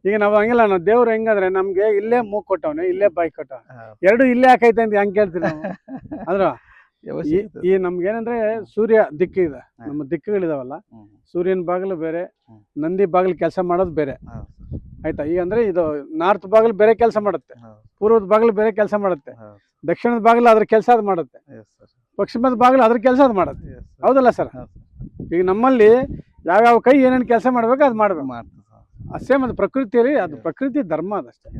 ಈಗ ನಾವು ಹಂಗಿಲ್ಲ, ನಾವು ದೇವ್ರು ಹೆಂಗಂದ್ರೆ ನಮ್ಗೆ ಇಲ್ಲೇ ಮೂಗ್ ಕೊಟ್ಟವನೆ, ಇಲ್ಲೇ ಬಾಯಿ ಕೊಟ್ಟವ, ಎರಡು ಇಲ್ಲೇ ಯಾಕೈತೆ ಅಂತ ಹೆಂಗ್ ಕೇಳ್ತೀವಿ ನಾವು? ಅಂದ್ರ ಈ ನಮ್ಗೆ ಏನಂದ್ರೆ ಸೂರ್ಯ ದಿಕ್ಕಿದೆ, ನಮ್ಮ ದಿಕ್ಕುಗಳಿದಾವಲ್ಲ, ಸೂರ್ಯನ ಬಾಗಿಲು ಬೇರೆ, ನಂದಿ ಬಾಗಿಲು ಕೆಲಸ ಮಾಡೋದು ಬೇರೆ ಆಯ್ತಾ. ಈಗ ಅಂದ್ರೆ ಇದು ನಾರ್ತ್ ಬಾಗಿಲು ಬೇರೆ ಕೆಲಸ ಮಾಡುತ್ತೆ, ಪೂರ್ವದ ಬಾಗಿಲು ಬೇರೆ ಕೆಲಸ ಮಾಡುತ್ತೆ, ದಕ್ಷಿಣದ ಬಾಗಿಲು ಅದ್ರ ಕೆಲಸ ಅದು ಮಾಡುತ್ತೆ, ಪಶ್ಚಿಮದ ಬಾಗಿಲು ಅದ್ರ ಕೆಲಸ ಅದು ಮಾಡುತ್ತೆ. ಹೌದಲ್ಲ ಸರ್? ಈಗ ನಮ್ಮಲ್ಲಿ ಯಾವ್ಯಾವ ಕೈ ಏನೇನು ಕೆಲಸ ಮಾಡ್ಬೇಕು ಅದು ಮಾಡ್ಬೇಕು. ಅಷ್ಟೇ, ಮತ್ತೆ ಪ್ರಕೃತಿಯಲ್ಲಿ ಅದು ಪ್ರಕೃತಿ ಧರ್ಮ ಅದಷ್ಟೇ.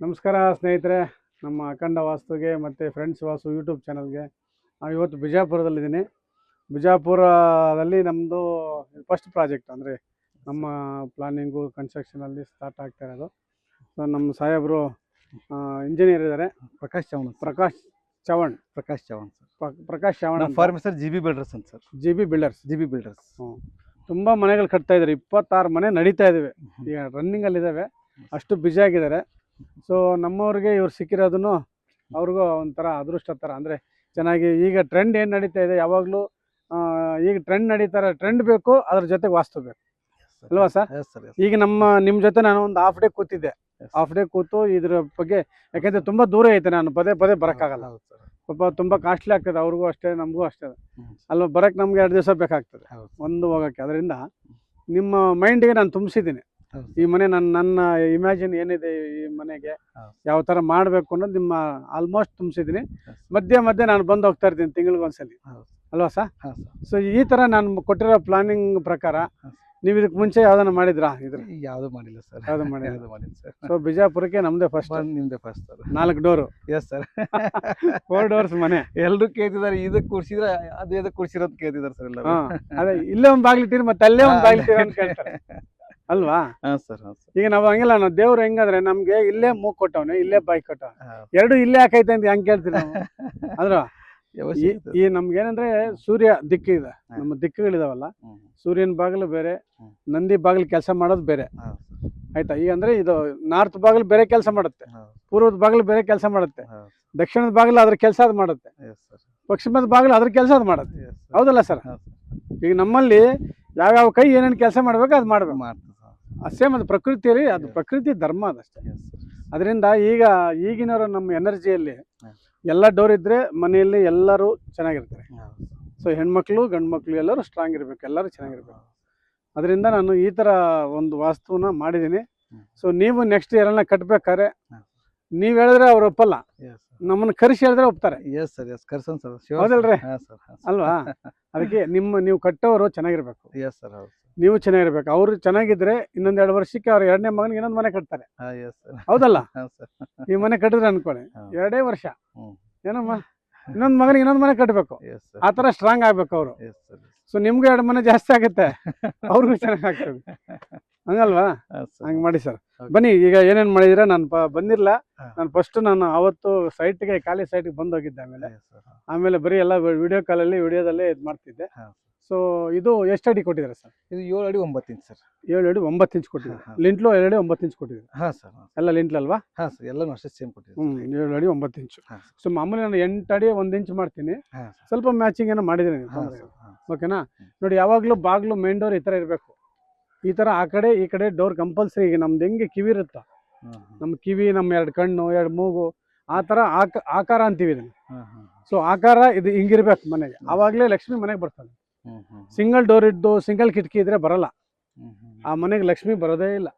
ನಮಸ್ಕಾರ ಸ್ನೇಹಿತರೆ, ನಮ್ಮ ಅಖಂಡ ವಾಸ್ತುಗೆ ಮತ್ತು ಫ್ರೆಂಡ್ಸ್ ವಾಸ್ತು ಯೂಟ್ಯೂಬ್ ಚಾನಲ್ಗೆ. ನಾವು ಇವತ್ತು ಬಿಜಾಪುರದಲ್ಲಿದ್ದೀನಿ. ಬಿಜಾಪುರದಲ್ಲಿ ನಮ್ಮದು ಫಸ್ಟ್ ಪ್ರಾಜೆಕ್ಟ್, ಅಂದರೆ ನಮ್ಮ ಪ್ಲಾನಿಂಗು ಕನ್ಸ್ಟ್ರಕ್ಷನಲ್ಲಿ ಸ್ಟಾರ್ಟ್ ಆಗ್ತಾ ಇರೋದು. ಸೊ ನಮ್ಮ ಸಾಹೇಬರು ಇಂಜಿನಿಯರ್ ಇದ್ದಾರೆ, Prakash Chavan sir. Firm sir G B builders ಅಂತ ಸರ್. G B builders. ತುಂಬ ಮನೆಗಳು ಕಟ್ತಾ ಇದ್ದಾರೆ, 26 ಮನೆ ನಡೀತಾ ಇದ್ದಾವೆ, ಈಗ ರನ್ನಿಂಗಲ್ಲಿದ್ದಾವೆ, ಅಷ್ಟು ಬ್ಯುಸಿ ಆಗಿದ್ದಾರೆ. ಸೊ ನಮ್ಮವ್ರಿಗೆ ಇವ್ರು ಸಿಕ್ಕಿರೋದನ್ನು ಅವ್ರಿಗೂ ಒಂಥರ ಅದೃಷ್ಟ ಥರ. ಅಂದರೆ ಚೆನ್ನಾಗಿ ಈಗ ಟ್ರೆಂಡ್ ಏನು ನಡೀತಾ ಇದೆ, ಯಾವಾಗಲೂ ಈಗ ಟ್ರೆಂಡ್ ನಡೀತಾರೆ, ಟ್ರೆಂಡ್ ಬೇಕು, ಅದ್ರ ಜೊತೆಗೆ ವಾಸ್ತು ಬೇಕು ಅಲ್ವಾ ಸರ್? ಈಗ ನಿಮ್ಮ ಜೊತೆ ನಾನು ಒಂದು ಹಾಫ್ ಡೇ ಕೂತಿದ್ದೆ, ಹಾಫ್ ಡೇ ಕೂತು ಇದ್ರ ಬಗ್ಗೆ, ಯಾಕೆಂದರೆ ತುಂಬ ದೂರ ಐತೆ, ನಾನು ಪದೇ ಬರೋಕ್ಕಾಗಲ್ಲ, ಪಾಪ ತುಂಬ ಕಾಸ್ಟ್ಲಿ ಆಗ್ತದೆ, ಅವ್ರಿಗೂ ಅಷ್ಟೇ ನಮಗೂ ಅಷ್ಟೇ ಅಲ್ವಾ. ಬರೋಕ್ಕೆ ನಮ್ಗೆ 2 ದಿವಸ ಬೇಕಾಗ್ತದೆ, ಒಂದು ಹೋಗೋಕ್ಕೆ. ಅದರಿಂದ ನಿಮ್ಮ ಮೈಂಡಿಗೆ ನಾನು ತುಂಬಿಸಿದ್ದೀನಿ ಈ ಮನೆ, ನನ್ನ ಇಮ್ಯಾಜಿನ್ ಏನಿದೆ ಈ ಮನೆಗೆ ಯಾವ ಥರ ಮಾಡಬೇಕು ಅನ್ನೋದು ನಿಮ್ಮ ಆಲ್ಮೋಸ್ಟ್ ತುಂಬಿಸಿದ್ದೀನಿ. ಮಧ್ಯೆ ನಾನು ಬಂದು ಹೋಗ್ತಾ ಇರ್ತೀನಿ ತಿಂಗಳಿಗೊಂದ್ಸಲಿ ಅಲ್ವಾ ಸರ್? ಸೊ ಈ ಥರ ನಾನು ಕೊಟ್ಟಿರೋ ಪ್ಲಾನಿಂಗ್ ಪ್ರಕಾರ ನೀವು ಇದಕ್ಕೆ ಮುಂಚೆ ಯಾವ್ದನ್ನ ಮಾಡಿದ್ರಾ? ಯಾವುದು ಮಾಡಿಲ್ಲ ಸರ್. ಯಾವ್ದು ಮಾಡಿಲ್ಲ ಸರ್. ಸೊ ಬಿಜಾಪುರಕ್ಕೆ ನಮ್ದೇ ಫಸ್ಟ್, ನಿಮ್ದೇ first sir. 4 door. Yes sir. 4 doors ಮನೆ. ಎಲ್ಲರೂ ಕೇಳ್ತಿದ್ದಾರೆ, ಇದಕ್ಕೆ ಕೂರ್ಸಿದ್ರೆ ಅದು ಎದಕ್ಕೆ ಕೂರ್ಸಿರೋದು ಕೇಳ್ತಿದ್ದಾರೆ ಸರ್ ಎಲ್ಲ. ಅದೇ ಇಲ್ಲೇ ಒಂದು ಬಾಗಿಲಿಟ್ಟಿರಿ ಮತ್ತೆ ಅಲ್ಲೇ ಒಂದು ಬಾಗಿಲಿಟ್ಟಿರಿ ಅಂತ ಕೇಳ್ತಾರೆ ಅಲ್ವಾ? ಈಗ ನಾವು ಹಂಗಿಲ್ಲ, ನಾವು ದೇವ್ರು ಹೆಂಗಂದ್ರೆ ನಮ್ಗೆ ಇಲ್ಲೇ ಮೂಗ್ ಕೊಟ್ಟವನೆ, ಇಲ್ಲೇ ಬಾಯಿ ಕೊಟ್ಟವ, ಎರಡು ಇಲ್ಲೇ ಯಾಕೈತೆ ಅಂತ ಹೆಂಗ್ ಕೇಳ್ತೀವಿ ನಾವು? ಅಂದ್ರ ಈ ನಮ್ಗೇನಂದ್ರೆ ಸೂರ್ಯ ದಿಕ್ಕಿದೆ, ನಮ್ಮ ದಿಕ್ಕುಗಳಿದಾವಲ್ಲ, ಸೂರ್ಯನ ಬಾಗಿಲು ಬೇರೆ, ನಂದಿ ಬಾಗಿಲು ಕೆಲಸ ಮಾಡೋದು ಬೇರೆ ಆಯ್ತಾ. ಈಗ ಅಂದ್ರೆ ಇದು ನಾರ್ತ್ ಬಾಗಿಲು ಬೇರೆ ಕೆಲಸ ಮಾಡುತ್ತೆ, ಪೂರ್ವದ ಬಾಗಿಲು ಬೇರೆ ಕೆಲಸ ಮಾಡುತ್ತೆ, ದಕ್ಷಿಣದ ಬಾಗಿಲು ಅದ್ರ ಕೆಲಸ ಅದು ಮಾಡುತ್ತೆ, ಪಶ್ಚಿಮದ ಬಾಗಿಲು ಅದ್ರ ಕೆಲಸ ಅದು ಮಾಡುತ್ತೆ. ಹೌದಲ್ಲ ಸರ್? ಈಗ ನಮ್ಮಲ್ಲಿ ಯಾವ್ಯಾವ ಕೈ ಏನೇನು ಕೆಲಸ ಮಾಡ್ಬೇಕು ಅದು ಮಾಡ್ಬೇಕು. ಅಷ್ಟೇ, ಮತ್ತೆ ಪ್ರಕೃತಿಯಲ್ಲಿ ಅದು ಪ್ರಕೃತಿ ಧರ್ಮ ಅದಷ್ಟೇ. ಅದರಿಂದ ಈಗಿನವರು ನಮ್ಮ ಎನರ್ಜಿಯಲ್ಲಿ ಎಲ್ಲ ಡೋರ್ ಇದ್ರೆ ಮನೆಯಲ್ಲಿ ಎಲ್ಲರೂ ಚೆನ್ನಾಗಿರ್ತಾರೆ. ಸೊ ಹೆಣ್ಮಕ್ಳು ಗಂಡು ಮಕ್ಳು ಎಲ್ಲರೂ ಸ್ಟ್ರಾಂಗ್ ಇರಬೇಕು, ಎಲ್ಲರೂ ಚೆನ್ನಾಗಿರ್ಬೇಕು. ಅದರಿಂದ ನಾನು ಈ ಥರ ಒಂದು ವಾಸ್ತುನ ಮಾಡಿದ್ದೀನಿ. ಸೊ ನೀವು ನೆಕ್ಸ್ಟ್ ಯಾರನ್ನ ಕಟ್ಬೇಕಾದ್ರೆ ನೀವು ಹೇಳಿದ್ರೆ ಅವ್ರು ಒಪ್ಪಲ್ಲ, ನಮ್ಮನ್ನು ಕರೆಸಿ ಹೇಳಿದ್ರೆ ಒಪ್ತಾರೆ. ಹೌದಲ್ರಿ? ಅಲ್ವಾ? ಅದಕ್ಕೆ ನೀವು ಕಟ್ಟೋರು ಚೆನ್ನಾಗಿರ್ಬೇಕು, ನೀವು ಚೆನ್ನಾಗಿರ್ಬೇಕು. ಅವ್ರು ಚೆನ್ನಾಗಿದ್ರೆ ಇನ್ನೊಂದ್ 2 ವರ್ಷಕ್ಕೆ ಅವ್ರ 2ನೇ ಮಗನಿಗೆ ಇನ್ನೊಂದು ಮನೆ ಕಟ್ತಾರೆ. ಹೌದಲ್ಲ? ಈ ಮನೆ ಕಟ್ಟಿದ್ರೆ ಅನ್ಕೊಳ್ಳಿ 2 ವರ್ಷ ಏನಮ್ಮ ಇನ್ನೊಂದ್ ಮಗನಿಗೆ ಇನ್ನೊಂದ್ ಮನೆ ಕಟ್ಟಬೇಕು, ಆ ತರ ಸ್ಟ್ರಾಂಗ್ ಆಗ್ಬೇಕು ಅವರು. ಸೊ ನಿಮ್ಗೆ 2 ಮನೆ ಜಾಸ್ತಿ ಆಗುತ್ತೆ, ಅವ್ರಿಗೂ ಚೆನ್ನಾಗಿ ಆಗ್ತದೆ, ಹಂಗಲ್ವಾ? ಹಂಗ್ ಮಾಡಿ ಸರ್. ಬನ್ನಿ, ಈಗ ಏನೇನ್ ಮಾಡಿದ್ರೆ ನಾನು ಬಂದಿಲ್ಲ. ನಾನು ಫಸ್ಟ್ ಅವತ್ತು ಸೈಟ್ಗೆ, ಖಾಲಿ ಸೈಟ್ಗೆ ಬಂದು ಹೋಗಿದ್ದೆ. ಆಮೇಲೆ ಬರೀ ಎಲ್ಲ ವಿಡಿಯೋದಲ್ಲೇ ಇದು ಮಾಡ್ತಿದ್ದೆ. ಸೊ ಇದು ಎಷ್ಟು ಅಡಿ ಕೊಟ್ಟಿದ್ದಾರೆ ಸರ್? ಇದು 7 ಅಡಿ 9 ಇಂಚ್ ಸರ್. 7 ಅಡಿ 9 ಇಂಚ್ ಕೊಟ್ಟಿದ್ದಾರೆ. ಲಿಂಟ್ಲು 2 ಅಡಿ 9 ಇಂಚ್ ಕೊಟ್ಟಿದ್ದಾರೆ. ಎಲ್ಲ ಲಿಂಟ್ಲ್ ಅಲ್ವಾ? ಎಲ್ಲನೂ ಅಷ್ಟೇ ಸೇಮ್ ಕೊಟ್ಟಿದ್ದಾರೆ. 7 ಅಡಿ 9 ಇಂಚು. ಸೊ ಮಾಮೂಲಿ ನಾನು 8 ಅಡಿ 1 ಇಂಚ್ ಮಾಡ್ತೀನಿ, ಸ್ವಲ್ಪ ಮ್ಯಾಚಿಂಗ್ ಏನೋ ಮಾಡಿದ್ದೀನಿ. ಓಕೆನಾ? ನೋಡಿ, ಯಾವಾಗಲೂ ಬಾಗಿಲು ಮೇನ್ ಡೋರ್ ಈ ಥರ ಇರಬೇಕು, ಈ ಥರ ಆ ಕಡೆ ಈ ಕಡೆ ಡೋರ್ ಕಂಪಲ್ಸರಿ. ಈಗ ನಮ್ದು ಹೆಂಗೆ ಕಿವಿ ಇರುತ್ತ, ನಮ್ಮ ಕಿವಿ, ನಮ್ಮ 2 ಕಣ್ಣು 2 ಮೂಗು, ಆ ಥರ ಆಕಾರ ಅಂತೀವಿ ಇದನ್ನು. ಸೊ ಆಕಾರ ಇದು ಹಿಂಗಿರ್ಬೇಕು ಮನೆಗೆ, ಆವಾಗಲೇ ಲಕ್ಷ್ಮಿ ಮನೆಗೆ ಬರ್ತಾಳೆ. ಸಿಂಗಲ್ ಡೋರ್ ಇದ್ದು ಸಿಂಗಲ್ ಕಿಟಕಿ ಇದ್ರೆ ಬರಲ್ಲ, ಆ ಮನೆಗೆ ಲಕ್ಷ್ಮಿ ಬರೋದೇ ಇಲ್ಲ.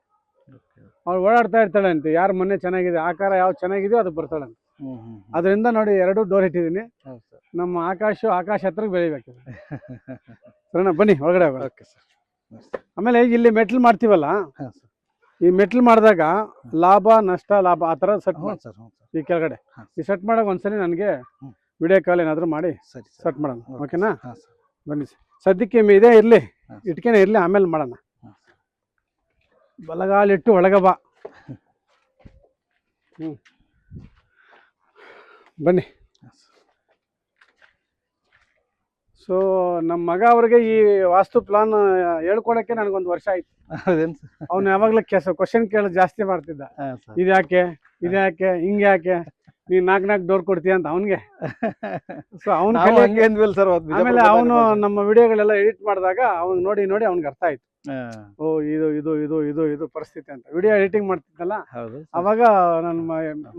ಅವ್ಳು ಓಡಾಡ್ತಾ ಇರ್ತಾಳೆ ಅಂತ, ಯಾರ ಮನೆ ಚೆನ್ನಾಗಿದೆ, ಆಕಾರ ಯಾವ್ದು ಚೆನ್ನಾಗಿದೆಯೋ ಅದು ಬರ್ತಾಳೆ ಅಂತ. ಅದರಿಂದ ನೋಡಿ 2 ಡೋರ್ ಇಟ್ಟಿದ್ದೀನಿ. ನಮ್ಮ ಆಕಾಶ ಹತ್ರ ಬೆಳಿಬೇಕು. ಸರಿನಾ? ಬನ್ನಿ ಒಳಗಡೆ ಹೋಗೋಣ. ಆಮೇಲೆ ಇಲ್ಲಿ ಮೆಟ್ಲು ಮಾಡ್ತೀವಲ್ಲ, ಈ ಮೆಟ್ಲು ಮಾಡಿದಾಗ ಲಾಭ ನಷ್ಟ ಆ ಥರ ಸೆಟ್ ಮಾಡಿ ಸರ್. ಈ ಕೆಳಗಡೆ ಈ ಸೆಟ್ ಮಾಡೋಕೆ ಒಂದ್ಸರಿ ನನಗೆ ವಿಡಿಯೋ ಕಾಲ್ ಏನಾದರೂ ಮಾಡಿ ಸೆಟ್ ಮಾಡೋಣ. ಓಕೆನಾ? ಬನ್ನಿ ಸದ್ಯಕ್ಕೆ ಇದೇ ಇರಲಿ, ಇಟ್ಕೆನೇ ಇರಲಿ, ಆಮೇಲೆ ಮಾಡೋಣ. ಬಲಗಾಲಿಟ್ಟು ಒಳಗೆ ಬಾ. ಬನ್ನಿ. ಸೊ ನಮ್ಮ ಮಗ ಅವ್ರಿಗೆ ಈ ವಾಸ್ತು ಪ್ಲಾನ್ ಹೇಳ್ಕೊಳಕ್ಕೆ ನನಗೊಂದು ವರ್ಷ ಆಯ್ತು. ಅವ್ನು ಯಾವಾಗಲೂ ಕ್ವಶನ್ ಕೇಳೋದು ಜಾಸ್ತಿ ಮಾಡ್ತಿದ್ದ. ಇದ್ಯಾಕೆ ಹಿಂಗೆ ಯಾಕೆ ನೀನ್ 4 ಡೋರ್ ಕೊಡ್ತೀಯ ಅಂತ ಅವನ್ಗೆ. ಸೊ ಅವ್ನ ನಾವು ಹಂಗೆ ಅಂದ್ವಲ್ಲ ಸರ್ ಅವತ್ತು ಆಮೇಲೆ ಅವನು ನಮ್ಮ ವಿಡಿಯೋಗಳೆಲ್ಲ ಎಡಿಟ್ ಮಾಡಿದಾಗ ಅವ್ನ್ ನೋಡಿ ಅವ್ನಿಗೆ ಅರ್ಥ ಆಯ್ತು. ಓ ಇದು ಇದು ಇದು ಇದು ಇದು ಪರಿಸ್ಥಿತಿ ಅಂತ. ವಿಡಿಯೋ ಎಡಿಟಿಂಗ್ ಮಾಡ್ತಿದ್ನಲ್ಲ ಹೌದು ಅವಾಗ ನಾನು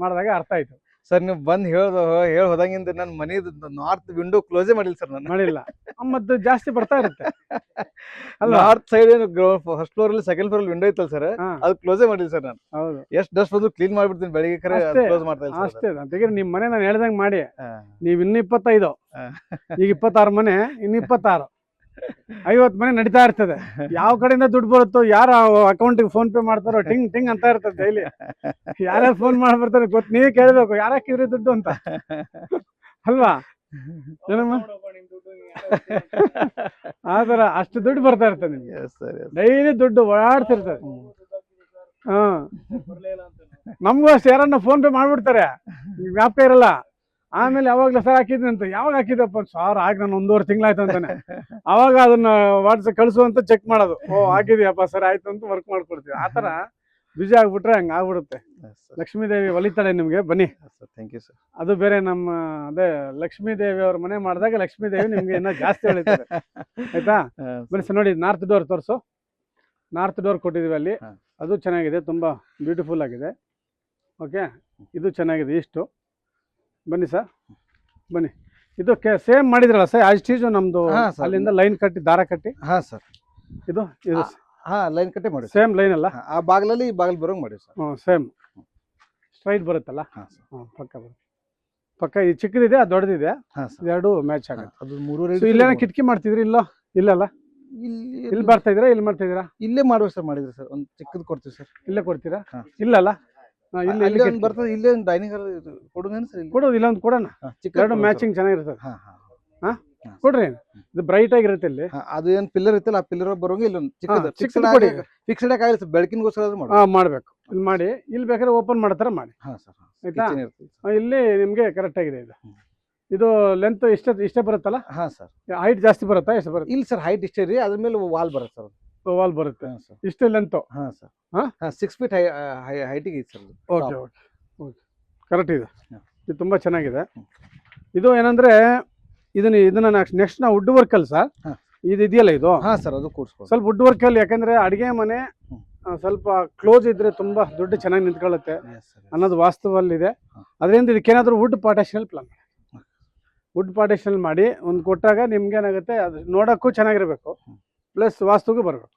ಮಾಡಿದಾಗ ಅರ್ಥ ಆಯ್ತು. ಸರ್ ನೀವು ಬಂದ್ ಹೇಳಿ ಹೋದಂಗಿಂದ ನನ್ನ ಮನೆದು ನಾರ್ತ್ ವಿಂಡೋ ಕ್ಲೋಸೇ ಮಾಡಿಲ್ಲ ಸರ್ ನಾನು. ಮಾಡಿಲ್ಲ ಮತ್ತೆ ಜಾಸ್ತಿ ಬರ್ತಾ ಇರುತ್ತೆ ಅಲ್ವಾ. ನಾರ್ತ್ ಸೈಡ್ ಏನು ಫಸ್ಟ್ ಫ್ಲೋರ್ ಅಲ್ಲಿ ಸೆಕೆಂಡ್ ಫ್ಲೋರ್ ವಿಂಡೋ ಐತಲ್ಲ ಸರ್, ಅದು ಕ್ಲೋಸೇ ಮಾಡಿಲ್ಲ ಸರ್ ನಾನು. ಹೌದು, ಎಷ್ಟು ಡಸ್ಟ್ ಬಂದು ಕ್ಲೀನ್ ಮಾಡ್ಬಿಡ್ತೀನಿ ಬೆಳಿಗ್ಗೆ, ಖರೆ ಕ್ಲೋಸ್ ಮಾಡ್ತಾ ಇಲ್ಲ ಅಷ್ಟೇ. ಅಂತೆಗೆ ನಿಮ್ ಮನೆ ನಾನು ಹೇಳ್ದಂಗ್ ಮಾಡಿ. ನೀವ್ ಇನ್ನು 25, ಈಗ 26 ಮನೆ, ಇನ್ನು 26, 50 ಮನೆ ನಡೀತಾ ಇರ್ತದೆ. ಯಾವ ಕಡೆಯಿಂದ ದುಡ್ಡು ಬರುತ್ತೋ, ಯಾರ ಅಕೌಂಟಿಗೆ ಫೋನ್ ಪೇ ಮಾಡ್ತಾರೋ ಟಿಂಗ್ ಟಿಂಗ್ ಅಂತ ಇರ್ತದೆ ಡೈಲಿ. ಯಾರ್ಯಾರು ಫೋನ್ ಮಾಡಿ ಬರ್ತಾರೆ ಗೊತ್ತು, ನೀವೇ ಕೇಳ್ಬೇಕು ಯಾರು ಹಾಕಿದ್ರಿ ದುಡ್ಡು ಅಂತ ಅಲ್ವಾ. ಏನಮ್ಮ ಆತರ ಅಷ್ಟು ದುಡ್ಡು ಬರ್ತಾ ಇರ್ತದೆ ನಿಮ್ಗೆ. ಡೈಲಿ ದುಡ್ಡು ಓಡಾಡ್ತಿರ್ತದೆ. ನಮ್ಗೂ ಅಷ್ಟು ಯಾರನ್ನ ಫೋನ್ ಪೇ ಮಾಡ್ಬಿಡ್ತಾರೆ, ಜ್ಞಾಪಕ ಇರಲ್ಲ. ಆಮೇಲೆ ಯಾವಾಗ್ಲೂ ಸರ್ ಹಾಕಿದ್ನಿ ಅಂತ, ಯಾವಾಗ ಹಾಕಿದಪ್ಪ ಸಾರ್ ಆಗ ನಾನು 1.5 ತಿಂಗಳಾಯ್ತು ಅಂತಾನೆ. ಅವಾಗ ಅದನ್ನ ವಾಟ್ಸಪ್ ಕಳಿಸುವಂತ ಚೆಕ್ ಮಾಡೋದು. ಓ ಹಾಕಿದ್ಯಪ್ಪ ಸರ್ ಆಯ್ತು ಅಂತ ವರ್ಕ್ ಮಾಡ್ಕೊಡ್ತೀವಿ. ಆತರ ಬಿಜಿ ಆಗ್ಬಿಟ್ರೆ ಹಂಗ ಆಗ್ಬಿಡುತ್ತೆ. ಲಕ್ಷ್ಮೀ ದೇವಿ ಒಲಿತಾಳೆ ನಿಮ್ಗೆ, ಬನ್ನಿ. Thank you sir. ಅದು ಬೇರೆ ನಮ್ಮ ಅದೇ ಲಕ್ಷ್ಮೀ ದೇವಿ ಅವ್ರ ಮನೆ ಮಾಡಿದಾಗ ಲಕ್ಷ್ಮೀ ದೇವಿ ನಿಮ್ಗೆ ಇನ್ನೂ ಜಾಸ್ತಿ ಹೊಳಿತಾರೆ. ಆಯ್ತಾ, ಬನ್ನಿ ಸರ್. ನೋಡಿ ನಾರ್ತ್ ಡೋರ್ ತೋರಿಸು. ನಾರ್ತ್ ಡೋರ್ ಕೊಟ್ಟಿದೀವಿ ಅಲ್ಲಿ, ಅದು ಚೆನ್ನಾಗಿದೆ, ತುಂಬಾ ಬ್ಯೂಟಿಫುಲ್ ಆಗಿದೆ. ಓಕೆ, ಇದು ಚೆನ್ನಾಗಿದೆ. ಇಷ್ಟು ಬನ್ನಿ ಸರ್, ಬನ್ನಿ. ಇದು ಸೇಮ್ ಮಾಡಿದ್ರಲ್ಲ ಸರ್, ಆಸ್ ಟೀಸು ನಮ್ದು ಅಲ್ಲಿಂದ ಲೈನ್ ಕಟ್ಟಿ ದಾರ ಕಟ್ಟಿ. ಹಾ ಸರ್, ಇದು ಇದು ಲೈನ್ ಕಟ್ಟಿ ಮಾಡಿ. ಸೇಮ್ ಲೈನ್ ಅಲ್ಲ, ಆ ಬಾಗಿಲಲ್ಲಿ ಈ ಬಾಗಿಲು ಬರೋಂಗ್ ಮಾಡಿ ಸರ್. ಸೇಮ್ ಸ್ಟ್ರೈಟ್ ಬರುತ್ತಲ್ಲ. ಪಕ್ಕ ಬರುತ್ತೆ. ಪಕ್ಕ ಇದು ಚಿಕ್ಕದಿದೆ, ಅದು ದೊಡ್ಡದಿದೆ, ಎರಡು ಮ್ಯಾಚ್ ಆಗುತ್ತೆ. ಅದು 3 ಇಲ್ಲೇನ ಕಿಟಕಿ ಮಾಡ್ತಿದ್ರಿ? ಇಲ್ಲೋ, ಇಲ್ಲಲ್ಲ, ಇಲ್ಲಿ ಬರ್ತಾ ಇದ್ದೀರಾ? ಇಲ್ಲಿ ಮಾಡ್ತಾ ಇದ್ದೀರಾ? ಇಲ್ಲೇ ಮಾಡುವ ಸರ್. ಮಾಡಿದ್ರಿ ಸರ್, ಒಂದು ಚಿಕ್ಕದು ಕೊಡ್ತೀವಿ ಸರ್. ಇಲ್ಲೇ ಕೊಡ್ತೀರಾ? ಇಲ್ಲಲ್ಲ, ಇಲ್ಲಿ ಬರ್ತದೆ. ಇಲ್ಲೇ ಡೈನಿಂಗ್ ಹಾಲ್ ಕೊಡೋದೇನು ಸರ್? ಕೊಡೋದು, ಇಲ್ಲೊಂದು ಕೊಡೋಣ. ಎರಡು ಮ್ಯಾಚಿಂಗ್ ಚೆನ್ನಾಗಿರ್ತದೆ. ಕೊಡ್ರಿ, ಇದು ಬ್ರೈಟ್ ಆಗಿರುತ್ತೆ. ಇಲ್ಲಿ ಅದು ಏನ್ ಪಿಲ್ಲರ್ ಇತ್ತಲ್ಲ, ಆ ಪಿಲ್ಲರ್ ಬರೋಂಗ ಇಲ್ಲೊಂದು ಚಿಕ್ಕದು ಫಿಕ್ಸ್ಡ್ ಆಗಿಲ್ಲ ಸರ್, ಬೆಳಕಿನಗೋಸ್ಕರ ಮಾಡ್ಬೇಕು. ಇಲ್ಲಿ ಮಾಡಿ, ಇಲ್ಲಿ ಬೇಕಾದ್ರೆ ಓಪನ್ ಮಾಡತಾರ ಮಾಡಿ. ಆಯ್ತಾ, ಇಲ್ಲಿ ನಿಮ್ಗೆ ಕರೆಕ್ಟ್ ಆಗಿದೆ. ಇದು ಲೆಂತ್ ಇಷ್ಟೇ ಬರುತ್ತಲ್ಲ? ಸರ್. ಹೈಟ್ ಜಾಸ್ತಿ ಬರುತ್ತಾ? ಎಷ್ಟು ಬರುತ್ತೆ? ಇಲ್ಲ ಸರ್, ಹೈಟ್ ಇಷ್ಟೇ ರೀ. ಅದ್ರ ಮೇಲೆ ವಾಲ್ ಬರುತ್ತೆ ಸರ್. ವಾಲ್ ಬರುತ್ತೆ, ಇಷ್ಟೇ ಲೆಂತ್. ಸರ್, 6 ಫೀಟ್ ಹೈಟಿಗೆ ಇದೆ sir. Okay okay okay, correct ಇದೆ. ಇದು ತುಂಬಾ ಚೆನ್ನಾಗಿದೆ. ಇದು ಏನಂದ್ರೆ ಇದನ್ನ ನೆಕ್ಸ್ಟ್ ನಾವು ವುಡ್ ವರ್ಕ್ ಅಲ್ಲಿ ಸರ್, ಇದು ಇದೆಯಲ್ಲ ಇದು. ಸರ್, ಅದು ಕೂರ್ಸ್ಬೋದು ಸ್ವಲ್ಪ ವುಡ್ ವರ್ಕ್ ಅಲ್ಲಿ. ಯಾಕಂದ್ರೆ ಅಡಿಗೆ ಮನೆ ಸ್ವಲ್ಪ ಕ್ಲೋಸ್ ಇದ್ರೆ ತುಂಬಾ ದುಡ್ಡು ಚೆನ್ನಾಗಿ ನಿಂತ್ಕೊಳ್ಳುತ್ತೆ ಅನ್ನೋದು ವಾಸ್ತವಲ್ಲಿದೆ. ಅದರಿಂದ ಇದಕ್ಕೇನಾದ್ರೂ ವುಡ್ ಪಾರ್ಟಿಷನ್ ಪ್ಲಾನ್ ಮಾಡಿ, ವುಡ್ ಪಾರ್ಟಿಷನ್ ಮಾಡಿ ಒಂದು ಕೊಟ್ಟಾಗ ನಿಮ್ಗೆ ಏನಾಗುತ್ತೆ, ಅದು ನೋಡಕ್ಕೂ ಚೆನ್ನಾಗಿರ್ಬೇಕು, ಪ್ಲಸ್ ವಾಸ್ತುಗೂ ಬರಬೇಕು.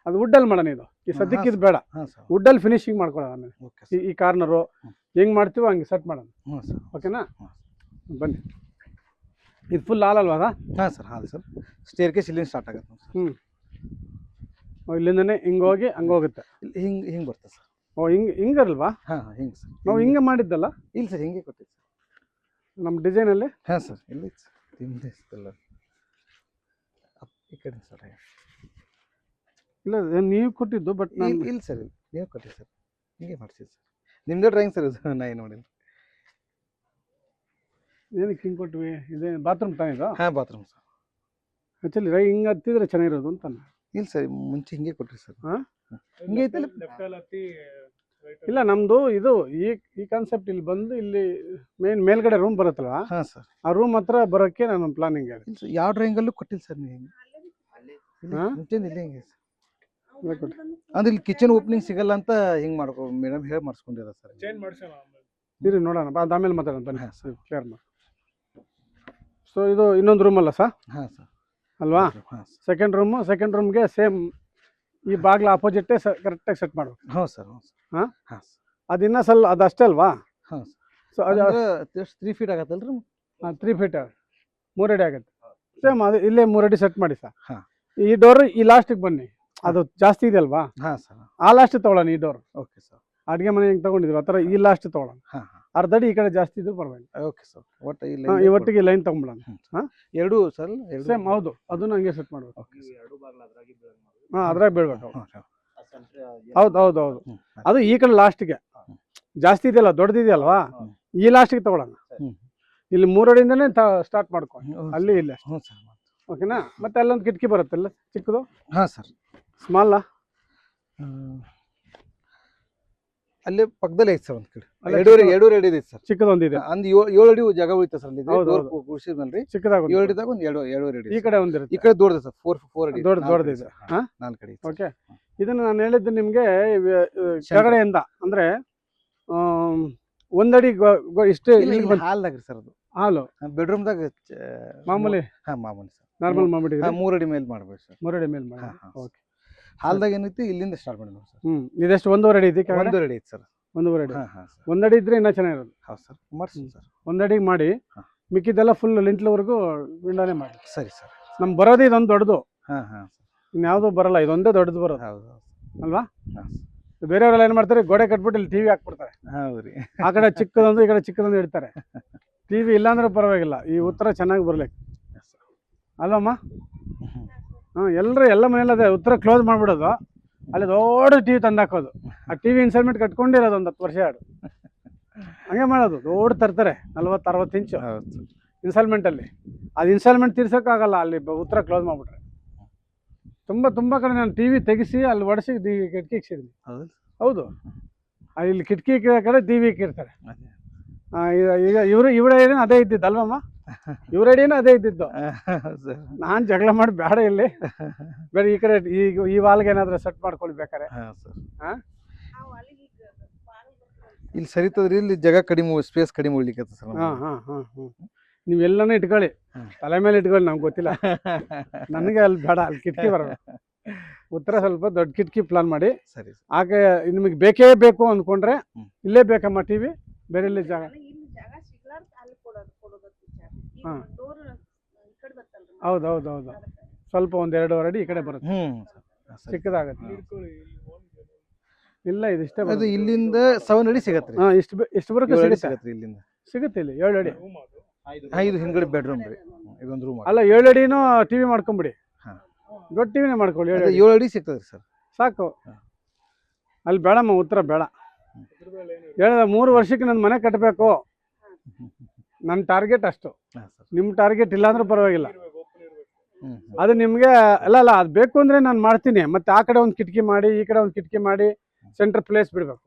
ಅದು ವುಡ್ ಅಲ್ಲಿ ಮಾಡೋಣ. ಇದು ಈ ಸದ್ಯಕ್ಕೆ ಇದು ಬೇಡ, ವುಡ್ ಅಲ್ಲಿ ಫಿನಿಶಿಂಗ್ ಮಾಡ್ಕೊಳ್ಳೋಣ. ಆಮೇಲೆ ಈ ಕಾರ್ನರು ಹೆಂಗ್ ಮಾಡ್ತೀವೋ ಹಂಗೆ ಸೆಟ್ ಮಾಡೋಣ. ಓಕೆನಾ, ಬನ್ನಿ. ಇದು ಫುಲ್ ಹಾಲ್ ಅಲ್ವಾ? ಸರ್, ಹಾಲ್ ಸರ್. ಸ್ಟೇರ್ ಕೇಸ್ ಇಲ್ಲಿಂದ ಸ್ಟಾರ್ಟ್ ಆಗುತ್ತೆ. ಇಲ್ಲಿಂದನೇ ಹಿಂಗೆ ಹೋಗಿ ಹಂಗೆ ಹೋಗುತ್ತೆ. ಹಿಂಗೆ ಬರ್ತದೆ ಸರ್. ಓ, ಹಿಂಗಲ್ವಾ? ಹಿಂಗೆ ಸರ್. ನಾವು ಹಿಂಗೆ ಮಾಡಿದ್ದಲ್ಲ? ಇಲ್ಲ ಸರ್, ಹಿಂಗೆ ಕೊಟ್ಟಿದ್ದು ಸರ್ ನಮ್ಮ ಡಿಸೈನಲ್ಲಿ. ಸರ್, ಇಲ್ಲಿ ಈ ಕಡೆ ಸರ್. ಇಲ್ಲ, ನೀವು ಕೊಟ್ಟಿದ್ದು. ಬಟ್ ಇಲ್ಲ ಸರ್, ನೀವು ಕೊಟ್ಟಿದ್ದು ಸರ್, ಹಿಂಗೆ ಮಾಡ್ಸಿದ್ದು ಸರ್. ನಿಮ್ದು ಡ್ರಾಯಿಂಗ್ ಸರ್ ಇದು, ನಾ ಏನು ನೋಡಿಲ್ಲ. ಏನಕ್ಕೆ ಹಿಂಗೆ ಕೊಟ್ವಿ? ಇದೇ ಬಾತ್ರೂಮ್ ತಾನೇ ಇದು? Bathroom sir. ಆ್ಯಕ್ಚುಲಿ ಹಿಂಗೆ ಹತ್ತಿದ್ರೆ ಚೆನ್ನಾಗಿರೋದು ಅಂತ. ಇಲ್ಲ ಸರ್, ಮುಂಚೆ ಹಿಂಗೆ ಕೊಟ್ರಿ ಸರ್. ಹಿಂಗೆ ಐತಲ್ಲ. ಇಲ್ಲ, ನಮ್ದು ಇದು ಈ ಕಾನ್ಸೆಪ್ಟ್ ಇಲ್ಲಿ ಬಂದು ಇಲ್ಲಿ ಮೇಲ್ಗಡೆ ರೂಮ್ ಬರುತ್ತಲ್ವಾ? ಸರ್, ಆ ರೂಮ್ ಹತ್ರ ಬರೋಕ್ಕೆ ನಾನು ಪ್ಲಾನಿಂಗ್ ಹೇಳಿ. ಯಾವ ಡ್ರಾಯಿಂಗಲ್ಲೂ ಕೊಟ್ಟಿಲ್ಲ ಸರ್ ನೀವು. ಮುಂಚೆ ಇಲ್ಲ ಹಿಂಗೆ ಅಂದ್ರೆ ಇಲ್ಲಿ ಕಿಚನ್ ಓಪನಿಂಗ್ ಸಿಗಲ್ಲ ಅಂತ ಹಿಂಗೆ ಮಾಡ್ಕೊ ಮೇಡಮ್ ಹೇಳಿ ಮಾಡಿಸ್ಕೊಂಡಿರ ಸರ್. ಚೇಂಜ್ ಮಾಡ್ಸೋಣ ಇರಿ, ನೋಡೋಣ. ಆಮೇಲೆ ಮಾತಾಡೋಣ ಬನ್ನಿ. ಕ್ಲಿಯರ್ ಮಾಡಿ. ಸೊ ಇದು ಇನ್ನೊಂದು ರೂಮ್ ಅಲ್ಲ ಸರ್? ಸರ್, ಅಲ್ವಾ? ಸೆಕೆಂಡ್ ರೂಮ್ಗೆ ಸೇಮ್ ಈ ಬಾಗ್ಲ ಆಪೋಸಿಟ್ ಕರೆಕ್ಟಾಗಿ ಸೆಟ್ ಮಾಡ್ಬೇಕು. ಸರ್. ಅದಿನ್ನ ಅದು ಅಷ್ಟೇ ಅಲ್ವಾ? ಸೊ ಅದು 3 ಫೀಟ್ ಆಗತ್ತಲ್ರಿ? 3 ಫೀಟ್ 3 ಅಡಿ ಆಗುತ್ತೆ. ಸೇಮ್ ಅದು ಇಲ್ಲೇ 3 ಅಡಿ ಸೆಟ್ ಮಾಡಿ ಸರ್. ಈ ಡೋರ್ ಈ ಲಾಸ್ಟಿಗೆ ಬನ್ನಿ, ಅದು ಜಾಸ್ತಿ ಇದೆ ಅಲ್ವಾ? ಆ ಲಾಸ್ಟ್ ತಗೊಳ್ಳೋಣ ಈ ಡೋರ್. Okay sir. ಅಡುಗೆ ಮನೆ ಹೆಂಗೆ ತಗೊಂಡಿದ್ವಿ ಆ ಥರ ಈ ಲಾಸ್ಟ್ ತಗೊಳ್ಳೋಣ. ಅರ್ಧ ಅಡಿ ಈ ಕಡೆ ಜಾಸ್ತಿ ಇದ್ರು ಪರವಾಗಿಲ್ಲ. Okay sir. ಒಟ್ಟಿಗೆ ಲೈನ್ ತಗೊಂಡ್ಬಿಡೋಣ. ಎರಡು ಸರ್, ಸೇಮ್. ಹೌದು, ಅದನ್ನ ಹಂಗೆ ಸೆಟ್ ಮಾಡ್ಬೇಕು. ಅದ್ರಾಗ ಬೀಳ್ಬೇಕು. ಹೌದು. ಅದು ಈ ಕಡೆ ಲಾಸ್ಟ್ಗೆ ಜಾಸ್ತಿ ಇದೆಯಲ್ಲ, ದೊಡ್ಡದಿದೆಯಲ್ವಾ, ಈ ಲಾಸ್ಟಿಗೆ ತಗೊಳ್ಳೋಣ. ಇಲ್ಲಿ 3 ಅಡಿಯಿಂದನೇ ಸ್ಟಾರ್ಟ್ ಮಾಡ್ಕೊಂಡು ಅಲ್ಲಿ ಇಲ್ಲ. ಓಕೆನಾ? ಮತ್ತೆ ಅಲ್ಲೊಂದು ಕಿಟಕಿ ಬರುತ್ತಲ್ಲ ಚಿಕ್ಕದು? ಸರ್. ಸ್ಮಾಲ್ ಅಲ್ಲೇ ಪಕ್ಕದಲ್ಲೇ ಐತೆ ಸರ್ ಒಂದ್ ಕಡೆ ಅಲ್ಲೇ ಎರಡೂವರೆ ಅಡಿ ಐತೆ ಸರ್. ಚಿಕ್ಕದೊಂದಿದೆ, ಅಂದ್ ಏಳು ಅಡಿ ಜಾಗ ಉಳಿತ ಸರ್ ಅಲ್ಲಿ ಹೌದು, ಡೋರ್ ಹೌದು. ಕುಡಿಸಿದ್ಮೇಲೆ ಚಿಕ್ಕದಾಗ 7 ಅಡಿದಾಗ ಒಂದು ಎರಡೂವರೆ ಅಡಿ ಈ ಕಡೆ ಒಂದಿರುತ್ತೆ, ಈ ಕಡೆ ದೊಡ್ಡದು ಸರ್ 4 ಅಡಿ ದೊಡ್ಡದಿದೆ. ಹಾ, 4 ಅಡಿ ಓಕೆ. ಇದನ್ನ ನಾನು ಹೇಳಿದ್ದು ನಿಮ್ಗೆ ಕೆಳಗಡೆಯಿಂದ ಅಂದ್ರೆ ಒಂದಡಿ ಇಷ್ಟು ಇಲ್ಲಿಗೆ ಬಂತು ಹಾಲ್ದಾಗ ಸರ್ ಅದು ಹಾಲು. ಬೆಡ್ರೂಮ್ದಾಗ ಮಾಮೂಲಿ ಮಾಮೂಲಿ ಸರ್ ನಾರ್ಮಲ್ ಮಾಡ್ಬಿಟ್ಟಿದ್ರಿ, 3 ಅಡಿ ಮೇಲೆ ಮಾಡ್ಬೇಕು ಸರ್. 3 ಅಡಿ ಮೇಲೆ ಮಾಡಿ. ಓಕೆ. ಹಾಲ್ದಾಗ ಏನೈತಿ ಇಲ್ಲಿಂದ ಸ್ಟಾರ್ಟ್ ಮಾಡಿ ಸರ್. ಇದೆಷ್ಟು 1.5 ಅಡಿ ಐತಿ ಕೆಳಗಡೆ? 1 ಅಡಿ ಐತಿ ಸರ್. 1.5 ಅಡಿ. ಸರ್ 1 ಅಡಿ ಇದ್ರೆ ಇನ್ನೂ ಚೆನ್ನಾಗಿರೋದು. ಹೌದು ಸರ್, ಮಾಡ್ಸಿ ಸರ್. 1 ಅಡಿಗೆ ಮಾಡಿ, ಮಿಕ್ಕಿದ್ದೆಲ್ಲ ಫುಲ್ ಲಿಂಟ್ಲವರೆಗೂ ವಿಂಡೋನೇ ಮಾಡಿ. ಸರಿ ಸರ್. ನಮ್ಗೆ ಬರೋದು ಇದೊಂದು ದೊಡ್ಡದು, ಹಾಂ ಇನ್ಯಾವುದೂ ಬರಲ್ಲ, ಇದೊಂದೇ ದೊಡ್ಡದು ಬರೋದು. ಹೌದು ಅಲ್ವಾ? ಹಾಂ ಬೇರೆಯವರೆಲ್ಲ ಏನ್ ಮಾಡ್ತಾರೆ, ಗೋಡೆ ಕಟ್ಬಿಟ್ಟು ಇಲ್ಲಿ ಟಿವಿ ಹಾಕ್ಬಿಡ್ತಾರೆ. ಹೌದು ರೀ. ಆ ಕಡೆ ಚಿಕ್ಕದೊಂದು ಈ ಕಡೆ ಚಿಕ್ಕದೊಂದು ಇಡ್ತಾರೆ. ಟಿವಿ ಇಲ್ಲಾಂದ್ರೆ ಪರವಾಗಿಲ್ಲ, ಈ ಉತ್ತರ ಚೆನ್ನಾಗಿ ಬರ್ಲಿಕ್ಕೆ ಅಲ್ವಮ್ಮ? ಎಲ್ಲರೂ ಎಲ್ಲ ಮನೇಲಿ ಅದೇ ಉತ್ತರ ಕ್ಲೋಸ್ ಮಾಡ್ಬಿಡೋದು, ಅಲ್ಲಿ ದೊಡ್ಡ ಟಿವಿ ತಂದಾಕೋದು, ಆ ಟಿವಿ ಇನ್ಸ್ಟಾಲ್ಮೆಂಟ್ ಕಟ್ಕೊಂಡಿರೋದು ಒಂದು 10 ವರ್ಷ ಆಡು ಹಂಗೆ ಮಾಡೋದು. ದೊಡ್ಡ ತರ್ತಾರೆ 40-60 ಇಂಚು ಇನ್ಸ್ಟಾಲ್ಮೆಂಟಲ್ಲಿ. ಅದು ಇನ್ಸ್ಟಾಲ್ಮೆಂಟ್ ತೀರ್ಸೋಕ್ಕಾಗಲ್ಲ, ಅಲ್ಲಿ ಉತ್ತರ ಕ್ಲೋಸ್ ಮಾಡಿಬಿಟ್ರೆ. ತುಂಬ ಕಡೆ ನಾನು ಟಿವಿ ತೆಗಿಸಿ ಅಲ್ಲಿ ಒಡಿಸಿ ಕಿಟಕಿ ಇಕ್ಸಿದ್ದೀನಿ. ಹೌದು, ಇಲ್ಲಿ ಕಿಟಕಿ ಕಡೆ ಟಿವಿ ಇಕ್ಕಿರ್ತಾರೆ. ಈಗ ಇವ್ರ ಐಡಿಯಾನು ಅದೇ ಇದ್ದಿದ್ದು ಅಲ್ವಮ್ಮ? ಇವ್ರ ಐಡಿಯಾನು ಅದೇ ಇದ್ದಿದ್ದು. ನಾನು ಜಗಳ ಮಾಡಿ ಬೇಡ ಇಲ್ಲಿ ಬೇಡ, ಈ ಕಡೆ ಈ ವಾಲ್ಗೆ ಏನಾದ್ರು ಸೆಟ್ ಮಾಡ್ಕೊಳ್ಳಿ ಬೇಕಾರೆ. ಇಲ್ಲಿ ಸರಿತದ್ರಿ, ಇಲ್ಲಿ ಜಾಗ ಕಡಿಮೆ, ಸ್ಪೇಸ್ ಕಡಿಮೆ ಉಳಿಲಿಕ್ಕೆ ಸರ್. ನೀವೆಲ್ಲನೂ ಇಟ್ಕೊಳ್ಳಿ, ತಲೆ ಮೇಲೆ ಇಟ್ಕೊಳ್ಳಿ, ನಮ್ಗೆ ಗೊತ್ತಿಲ್ಲ. ನನಗೆ ಅಲ್ಲಿ ಬೇಡ, ಅಲ್ಲಿ ಕಿಟಕಿ ಬರೋದು. ಉತ್ತರ ಸ್ವಲ್ಪ ದೊಡ್ಡ ಕಿಟಕಿ ಪ್ಲಾನ್ ಮಾಡಿ. ಸರಿ. ಹಾಗೆ ನಿಮಗೆ ಬೇಕೇ ಬೇಕು ಅಂದ್ಕೊಂಡ್ರೆ ಇಲ್ಲೇ ಬೇಕಮ್ಮ ಟಿವಿ, ಬೇರೆ ಇಲ್ಲಿ ಜಾಗ. ಹಾಂ, ಹೌದು, ಸ್ವಲ್ಪ 1-2 ಅಡಿ ಈ ಕಡೆ ಬರುತ್ತೆ, ಚಿಕ್ಕದಾಗತ್ತೆ. ಇಲ್ಲ, ಇದಿಷ್ಟೇ ಅದು ಇಲ್ಲಿಂದ 7 ಅಡಿ ಸಿಗತ್ರಿ. ಹಾಂ, ಇಷ್ಟು ಬರುತ್ತೆ, ಸಿಗತ್ರಿ ಇಲ್ಲಿಂದ. ಸಿಗುತ್ತೆ ಇಲ್ಲಿ 7 ಅಡಿ. ಇದು ಹಿಂದ್ಗಡೆ ಬೆಡ್ರೂಮ್ ರೀ, ಇದೊಂದು ರೂಮ್. ಅಲ್ಲ, 7 ಅಡಿನೂ ಟಿವಿ ಮಾಡ್ಕೊಂಬಿಡಿ, ದೊಡ್ಡ ಟಿವಿನೇ ಮಾಡ್ಕೊಳ್ಳಿ. 7 ಅಡಿ ಸಿಗ್ತದೆ ಸರ್, ಸಾಕು. ಅಲ್ಲಿ ಬೇಡಮ್ಮ, ಉತ್ತರ ಬೇಡ. ಹೇಳಿದ 3 ವರ್ಷಕ್ಕೆ ನನ್ನ ಮನೆ ಕಟ್ಟಬೇಕು, ನನ್ನ ಟಾರ್ಗೆಟ್ ಅಷ್ಟು. ನಿಮ್ಮ ಟಾರ್ಗೆಟ್ ಇಲ್ಲ ಅಂದ್ರೆ ಪರವಾಗಿಲ್ಲ, ಅದು ನಿಮಗೆ ಅಲ್ಲ ಅದು ಬೇಕು ಅಂದ್ರೆ ನಾನು ಮಾಡ್ತೀನಿ. ಮತ್ತೆ ಆ ಕಡೆ ಒಂದು ಕಿಟಕಿ ಮಾಡಿ, ಈ ಕಡೆ ಒಂದು ಕಿಟಕಿ ಮಾಡಿ, ಸೆಂಟ್ರ್ ಪ್ಲೇಸ್ ಬಿಡಬೇಕು.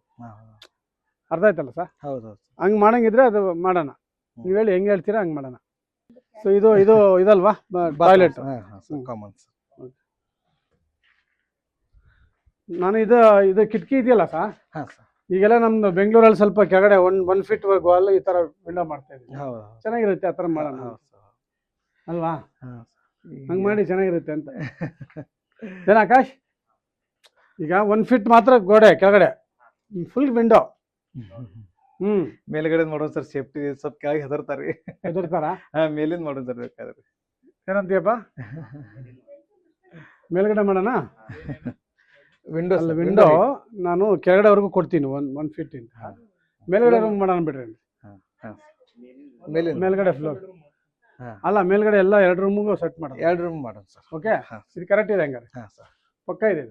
ಅರ್ಥ ಆಯ್ತಲ್ಲ ಸರ್? ಹೌದು. ಹಂಗೆ ಮಾಡಂಗಿದ್ರೆ ಅದು ಮಾಡೋಣ, ನೀವು ಹೇಳಿ ಹೆಂಗೆ ಹೇಳ್ತೀರಾ ಹಂಗೆ ಮಾಡೋಣ. ಸೊ ಇದಲ್ವಾ ಟಾಯ್ಲೆಟ್? ನಾನು ಇದು ಕಿಟಕಿ ಇದೆಯಲ್ಲ ಸರ್, ಈಗೆಲ್ಲ ನಮ್ದು ಬೆಂಗಳೂರಲ್ಲಿ ಸ್ವಲ್ಪ ಕೆಳಗಡೆ 1 ಫೀಟ್ ವರ್ಗು ಅಲ್ಲ ಈ ತರ ವಿಂಡೋ ಮಾಡ್ತಾ ಇದ್ದೀವಿ. ಚೆನ್ನಾಗಿರುತ್ತೆ, ಆ ಥರ ಮಾಡೋಣ ಅಲ್ವಾ? ಹಂಗೆ ಮಾಡಿ ಚೆನ್ನಾಗಿರುತ್ತೆ ಅಂತ. ಏನ ಆಕಾಶ್, ಈಗ 1 ಫೀಟ್ ಮಾತ್ರ ಗೋಡೆ, ಕೆಳಗಡೆ ಫುಲ್ ವಿಂಡೋ. ಮೇಲ್ಗಡೆ ಮಾಡೋಣ ಸರ್, ಸೇಫ್ಟಿ ಸ್ವಲ್ಪ ಕೆಳಗೆ ಹೆದರ್ತಾರ. ಮೇಲಿಂದ ಮಾಡೋಣ ಸರ್ ಬೇಕಾದ್ರೆ. ಏನಂತೀಯಪ್ಪ? ಮೇಲ್ಗಡೆ ಮಾಡೋಣ. ವಿಂಡೋ ನಾನು ಕೆಳಗಡೆವರೆಗೂ ಕೊಡ್ತೀನಿ, 1 ಫೀಟ್ ಇಂದ. ಮೇಲ್ಗಡೆ ರೂಮ್ ಮಾಡೋಣ ಬಿಡ್ರಿ. ಮೇಲ್ಗಡೆ ಫ್ಲೋರ್ ಅಲ್ಲ, ಮೇಲ್ಗಡೆ ಎಲ್ಲ 2 ರೂಮ್ಗೂ ಸೆಟ್ ಮಾಡೋಣ. 2 ರೂಮ್ ಮಾಡೋಣ ಸರ್. ಓಕೆ, ಇದು ಕರೆಕ್ಟ್ ಇದೆ ಹಂಗಾರೆ? ಪಕ್ಕ ಇದೆ.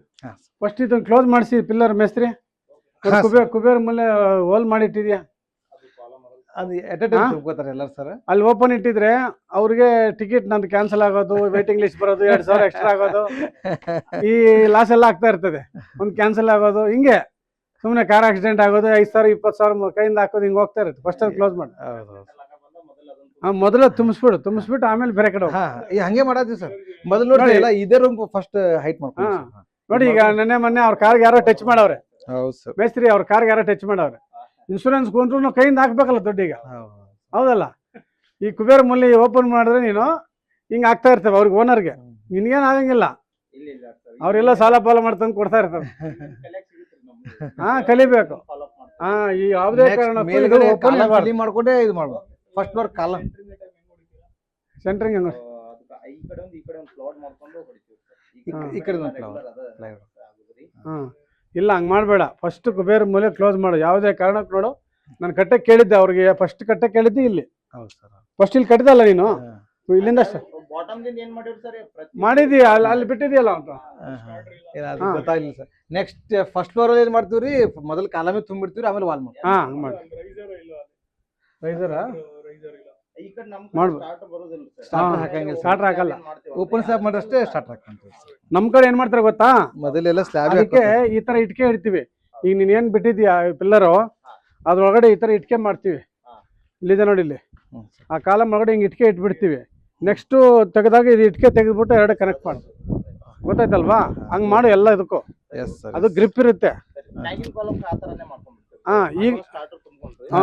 ಫಸ್ಟ್ ಇದನ್ನು ಕ್ಲೋಸ್ ಮಾಡಿಸಿ, ಪಿಲ್ಲರ್ ಮೇಸ್ತ್ರಿ ಕುಬೇರ್ ಮೇಲೆ ಹೋಲ್ ಮಾಡಿ ಇಟ್ಟಿದ್ಯಾ? ಅದು ಎಟ್ ಎ ಟೈಮ್ ತಿಳ್ಕೊತಾರೆ ಎಲ್ಲರೂ ಸರ್. ಅಲ್ಲಿ ಓಪನ್ ಇಟ್ಟಿದ್ರೆ ಅವ್ರಿಗೆ ಟಿಕೆಟ್ ನಂದು ಕ್ಯಾನ್ಸಲ್ ಆಗೋದು, ವೇಟಿಂಗ್ ಲಿಸ್ಟ್ ಬರೋದು, 2,000 ಎಕ್ಸ್ಟ್ರಾ ಆಗೋದು, ಈ ಲಾಸ್ ಎಲ್ಲ ಆಗ್ತಾ ಇರ್ತದೆ. ಒಂದು ಕ್ಯಾನ್ಸಲ್ ಆಗೋದು, ಹಿಂಗೆ ಸುಮ್ಮನೆ ಕಾರ್ ಆಕ್ಸಿಡೆಂಟ್ ಆಗೋದು, 5,000 20,000 ಕೈಯಿಂದ ಹಾಕೋದು, ಹಿಂಗೆ ಹೋಗ್ತಾ ಇರುತ್ತೆ. ಫಸ್ಟ್ ಅಲ್ಲಿ ಕ್ಲೋಸ್ ಮಾಡಿ. ಮೊದಲು ತುಂಬಿಸ್ಬಿಟ್ಟು ಆಮೇಲೆ ಬೇರೆ ಕಡೆ ಹಂಗೆ ಮಾಡೋದು ಸರ್. ಮೊದಲು ನೋಡಿ ಎಲ್ಲ ಇದೇ ರೂಮ್ ಫಸ್ಟ್ ಹೈಟ್ ಮಾಡ್ಕೊಂಡು ನೋಡಿ. ಈಗ ಮೊನ್ನೆ ಅವ್ರ ಕಾರ್ಗೆ ಯಾರೋ ಟಚ್ ಮಾಡವ್ರೆ, ಹೌದು ಸರ್, ಮೇಸ್ತ್ರಿ ಅವ್ರ ಕಾರ್ಗೆ ಯಾರೋ ಟಚ್ ಮಾಡವ್ರೆ. ಇನ್ಶೂರೆನ್ಸ್ ಕೊಂಡ್ರು ಕೈಯಿಂದ ಹಾಕ್ಬೇಕಲ್ಲ ದುಡ್ಡೀಗ, ಹೌದಲ್ಲ? ಈ ಕುಬೇರ್ ಮೂಲಿ ಓಪನ್ ಮಾಡಿದ್ರೆ ನೀನು ಹಿಂಗೆ ಆಗ್ತಾ ಇರ್ತವೆ ಅವ್ರಿಗೆ, ಓನರ್ಗೆ. ನಿನ್ಗೇನು ಆಗಂಗಿಲ್ಲ, ಅವರೆಲ್ಲ ಸಾಲ ಪಾಲ ಮಾಡ್ತಂದು ಕೊಡ್ತಾ ಇರ್ತವೆ. ಕಲಿಬೇಕು. ಈ ಯಾವುದೇ ಕಾರಣ ಮಾಡ್ಕೊಂಡೆ ಇದು ಮಾಡ್ಬೋದು. ಫಸ್ಟ್ ಫ್ಲೋರ್ ಕಾಲಮ್ ಸೆಂಟ್ರಿಂಗ್ ಇಲ್ಲ, ಹಂಗೆ ಮಾಡಬೇಡ. ಫಸ್ಟ್ ಕುಬೇರ್ ಮೂಲೆ ಕ್ಲೋಸ್ ಮಾಡು, ಯಾವುದೇ ಕಾರಣಕ್ಕೆ. ನೋಡು, ನಾನು ಕಟ್ಟಕ್ಕೆ ಕೇಳಿದ್ದೆ ಅವ್ರಿಗೆ, ಫಸ್ಟ್ ಕಟ್ಟಕ್ಕೆ ಕೇಳಿದ್ದೆ ಇಲ್ಲಿ. ಫಸ್ಟ್ ಇಲ್ಲಿ ಕಟ್ಟಿದಲ್ಲ ನೀನು, ಇಲ್ಲಿಂದ ಮಾಡಿದೀಯ, ಅಲ್ಲಿ ಬಿಟ್ಟಿದೆಯಲ್ಲ ಅಂತ ಗೊತ್ತಾಗಿಲ್ಲ ಸರ್. ನೆಕ್ಸ್ಟ್ ಫಸ್ಟ್ ಫ್ಲೋರ್ ಅಲ್ಲಿ ಏನ್ ಮಾಡ್ತೀವ್ರಿ, ಮೊದಲು ಕಾಲಮೇ ತುಂಬಿಡ್ತೀವಿ, ಆಮೇಲೆ ವಾಲ್ ಮಾಡಿ. ಸ್ಟಾರ್ಟರ್ ಹಾಕಲ್ಲ, ಓಪನ್ ಸ್ಲಾಬ್ ಮಾಡಿದ್ರೆ ಸ್ಟಾರ್ಟರ್ ಹಾಕೊಂತೀವಿ. ನಮ್ ಕಡೆ ಏನ್ ಮಾಡ್ತಾರೆ ಗೊತ್ತಾ, ಮೊದಲೆಲ್ಲ ಸ್ಲಾಬ್ ಈ ತರ ಇಟ್ಕೆ ಇಡ್ತೀವಿ, ಈಗ ನೀನ್ ಏನ್ ಬಿಟ್ಟಿದ್ಯಾ ಪಿಲ್ಲರು ಅದ್ರೊಳಗಡೆ ಈ ತರ ಇಟ್ಕೆ ಮಾಡ್ತೀವಿ. ಇಲ್ಲಿದೆ ನೋಡಿ ಇಲ್ಲಿ ಆ ಕಾಲಮ್ ಒಳಗಡೆ ಹಿಂಗೆ ಇಟ್ಕೆ ಇಟ್ಬಿಡ್ತೀವಿ. ನೆಕ್ಸ್ಟ್ ತೆಗೆದಾಗ ಇದು ಇಟ್ಕೆ ತೆಗೆದ್ಬಿಟ್ಟು ಎರಡು ಕನೆಕ್ಟ್ ಮಾಡು. ಗೊತ್ತಾಯ್ತಲ್ವಾ? ಹಂಗ್ ಮಾಡು ಎಲ್ಲ ಇದಕ್ಕೂ. ಅದು ಗ್ರಿಪ್ ಇರುತ್ತೆ. ಹಾ ಈಗ ಹಾ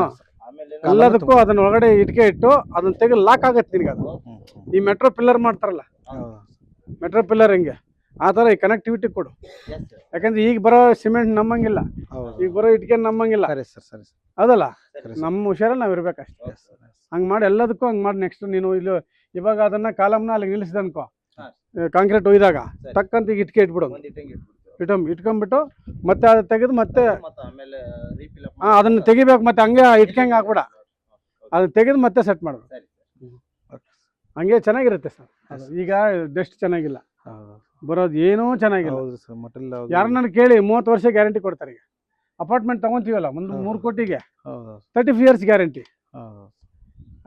ಎಲ್ಲದಕ್ಕೂ ಅದನ್ನ ಒಳಗಡೆ ಇಟ್ಕೆ ಇಟ್ಟು ಅದನ್ನ ತೆಗೆದು ಲಾಕ್ ಆಗತ್ತೆ ನಿನಗೆ. ಅದು ಈ ಮೆಟ್ರೋ ಪಿಲ್ಲರ್ ಮಾಡ್ತಾರಲ್ಲ, ಮೆಟ್ರೋ ಪಿಲ್ಲರ್ ಹಿಂಗೆ ಆ ಥರ ಈ ಕನೆಕ್ಟಿವಿಟಿ ಕೊಡು. ಯಾಕಂದ್ರೆ ಈಗ ಬರೋ ಸಿಮೆಂಟ್ ನಮ್ಮಂಗಿಲ್ಲ, ಈಗ ಬರೋ ಇಟ್ಕೆ ನಮ್ಮಂಗಿಲ್ಲ. ಅದಲ್ಲ, ನಮ್ಮ ಹುಷಾರಲ್ಲಿ ನಾವು ಇರ್ಬೇಕಷ್ಟೇ. ಹಂಗೆ ಮಾಡಿ ಎಲ್ಲದಕ್ಕೂ ಹಂಗೆ ಮಾಡಿ. ನೆಕ್ಸ್ಟ್ ನೀನು ಇಲ್ಲಿ ಇವಾಗ ಅದನ್ನ ಕಾಲಮ್ನ ಅಲ್ಲಿ ನಿಲ್ಲಿಸಿದ ಅನ್ಕೋ, ಕಾಂಕ್ರೀಟ್ ಒಯ್ದಾಗ ತಕ್ಕಂತ ಈಗ ಇಟ್ಕೆ ಇಟ್ಬಿಡು. ಇಟ್ಕೊಂಡ್ಬಿಟ್ಟು ಮತ್ತೆ ಅದು ತೆಗೆದು ಮತ್ತೆ ಅದನ್ನ ತೆಗಿಬೇಕು. ಮತ್ತೆ ಹಂಗೆ ಇಟ್ಕಂಗೆ ಹಾಕ್ಬಿಡ, ಅದನ್ನ ತೆಗೆದು ಮತ್ತೆ ಸೆಟ್ ಮಾಡ್ಬೇಕು. ಹಂಗೆ ಚೆನ್ನಾಗಿರುತ್ತೆ ಸರ್. ಈಗ ಡಸ್ಟ್ ಚೆನ್ನಾಗಿಲ್ಲ, ಬರೋದು ಏನೂ ಚೆನ್ನಾಗಿಲ್ಲ. ಯಾರನ್ನ ಕೇಳಿ 30 ವರ್ಷ ಗ್ಯಾರಂಟಿ ಕೊಡ್ತಾರೆ. ಈಗ ಅಪಾರ್ಟ್ಮೆಂಟ್ ತಗೊಂತೀವಲ್ಲ ಒಂದು 3 ಕೋಟಿಗೆ 35 years ಗ್ಯಾರಂಟಿ.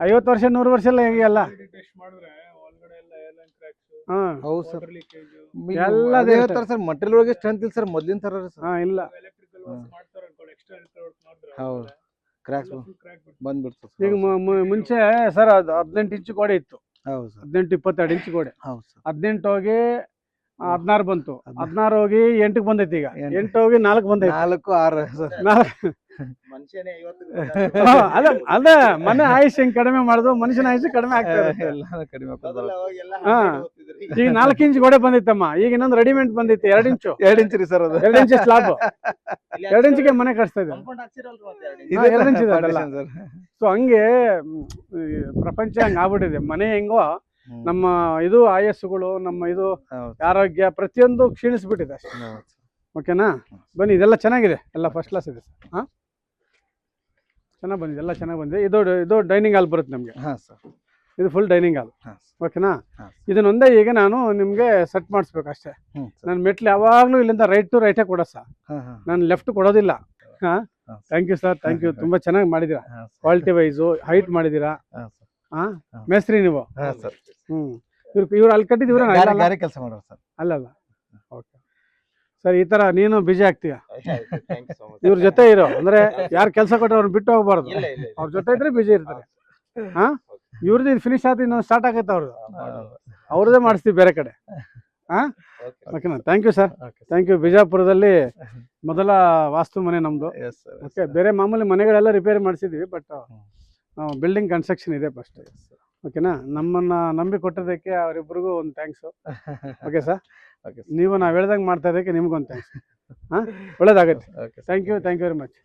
50 ವರ್ಷ 100 ವರ್ಷ ಎಲ್ಲ ಹೇಗೆ ಅಲ್ಲ. ಎಲ್ಲ ಅದೇ ಹೇಳ್ತಾರೆ ಸರ್, ಮಟೀರಿಯಲ್ ಒಳಗೆ ಸ್ಟ್ರೆಂತ್ ಇಲ್ಲ ಸರ್, ಮೊದ್ಲಿನ ತರ ಇಲ್ಲ. ಹೌದು, ಕ್ರ್ಯಾಕ್ಸ್ ಬಂದ್ಬಿಡ್ತು. ಈಗ ಮುಂಚೆ ಸರ್ ಅದು 18 ಇಂಚು ಗೋಡೆ ಇತ್ತು. 18-22 ಇಂಚು ಗೋಡೆ. 18 ಹೋಗಿ 16 ಬಂತು, 16 ಹೋಗಿ 8ಕ್ಕೆ ಬಂದೈತಿ. ಈಗ 8 ಹೋಗಿ 4 ಬಂದೈತಿ. 4 ಅದೇ ಮನೆ ಆಯುಷ್ ಹೆಂಗ್ ಕಡಿಮೆ ಮಾಡುದು, ಮನುಷ್ಯನ ಆಯುಷ್ ಕಡಿಮೆ ಆಗ್ತದೆ. ಈಗ 4 ಇಂಚ್ ಗೋಡೆ ಬಂದಿತ್ತಮ್ಮ. ಈಗ ಇನ್ನೊಂದು ರೆಡಿಮೇಡ್ ಬಂದಿತ್ತು 2 ಇಂಚು. 2 ಇಂಚ್ ರೀ ಸರ್, ಅದು 2 ಇಂಚ್ ಸ್ಲಾಬ್. 2 ಇಂಚಿಗೆ ಮನೆ ಕಟ್ಸ್ತಾ ಇದ್ದಾರೆ. 2 ಇಂಚ್ ಇದೆ. ಸೊ ಹಂಗೆ ಪ್ರಪಂಚ ಹಂಗ ಆಗ್ಬಿಟ್ಟಿದೆ. ಮನೆ ಹೆಂಗೋ ನಮ್ಮ ಇದು ಆಯಸ್ಸುಗಳು, ನಮ್ಮ ಇದು ಆರೋಗ್ಯ ಪ್ರತಿಯೊಂದು ಕ್ಷೀಣಿಸ್ಬಿಟ್ಟಿದೆ ಅಷ್ಟೇ. ಓಕೆನಾ? ಬನ್ನಿ, ಇದೆಲ್ಲ ಚೆನ್ನಾಗಿದೆ, ಎಲ್ಲ ಫಸ್ಟ್ ಕ್ಲಾಸ್ ಇದೆ ಸರ್. ಹಾಂ, ಚೆನ್ನಾಗಿ ಬಂದಿದೆ, ಎಲ್ಲ ಚೆನ್ನಾಗಿ ಬಂದಿದೆ. ಇದು ಡೈನಿಂಗ್ ಹಾಲ್ ಬರುತ್ತೆ ನಮಗೆ. ಇದು ಫುಲ್ ಡೈನಿಂಗ್ ಹಾಲ್. ಓಕೆನಾ? ಇದನ್ನೊಂದೇ ಈಗ ನಾನು ನಿಮಗೆ ಸೆಟ್ ಮಾಡಿಸ್ಬೇಕು ಅಷ್ಟೇ. ನಾನು ಮೆಟ್ಲು ಯಾವಾಗಲೂ ಇಲ್ಲಿಂದ ರೈಟ್ ಟು ರೈಟೇ ಕೊಡೋ ಸರ್, ನಾನು ಲೆಫ್ಟ್ ಕೊಡೋದಿಲ್ಲ. ಹಾಂ, thank you sir, thank you. ತುಂಬ ಚೆನ್ನಾಗಿ ಮಾಡಿದ್ದೀರಾ, ಕ್ವಾಲಿಟಿ ವೈಸು ಹೈಟ್ ಮಾಡಿದ್ದೀರಾ. ಹಾಂ, ಮೇಸ್ತ್ರಿ ನೀವು? ಇವ್ರು ಅಲ್ಲಿ ಕಟ್ಟಿದ್ದೀವ್ರ ಕೆಲಸ ಮಾಡೋರು ಸರ್? ಅಲ್ಲಲ್ಲ. ಓಕೆ ಸರ್, ಈ ಥರ ನೀನು ಬಿಜಿ ಆಗ್ತೀಯ. ಇವ್ರ ಜೊತೆ ಇರೋ, ಅಂದ್ರೆ ಯಾರು ಕೆಲಸ ಕೊಟ್ಟರೆ ಅವ್ರನ್ನ ಬಿಟ್ಟು ಹೋಗ್ಬಾರ್ದು. ಅವ್ರ ಜೊತೆ ಇದ್ರೆ ಬಿಜಿ ಇರ್ತಾರೆ. ಹಾಂ, ಇವ್ರದ್ದು ಇದು ಫಿನಿಶ್ ಆದ್ರೆ ಇನ್ನೊಂದು ಸ್ಟಾರ್ಟ್ ಆಗೈತೆ ಅವ್ರದ್ದೇ ಮಾಡಿಸ್ತೀವಿ ಬೇರೆ ಕಡೆ. ಹಾಂ, ಓಕೆನಾ? Thank you sir, thank you. ಬಿಜಾಪುರದಲ್ಲಿ ಮೊದಲ ವಾಸ್ತು ಮನೆ ನಮ್ಮದು. ಓಕೆ, ಬೇರೆ ಮಾಮೂಲಿ ಮನೆಗಳೆಲ್ಲ ರಿಪೇರಿ ಮಾಡಿಸಿದ್ವಿ, ಬಟ್ ಬಿಲ್ಡಿಂಗ್ ಕನ್ಸ್ಟ್ರಕ್ಷನ್ ಇದೆ ಫಸ್ಟ್. ಓಕೆನಾ? ನಮ್ಮನ್ನ ನಂಬಿ ಕೊಟ್ಟದಕ್ಕೆ ಅವರಿಬ್ಬರಿಗೂ ಒಂದು ಥ್ಯಾಂಕ್ಸು. ಓಕೆ ಸರ್, ನೀವು ನಾವು ಹೇಳ್ದಂಗೆ ಮಾಡ್ತಾ ಇದಕ್ಕೆ ನಿಮ್ಗೊಂದು ಥ್ಯಾಂಕ್ಸ್. ಹಾಂ, ಒಳ್ಳೇದಾಗತ್ತೆ. Thank you very much.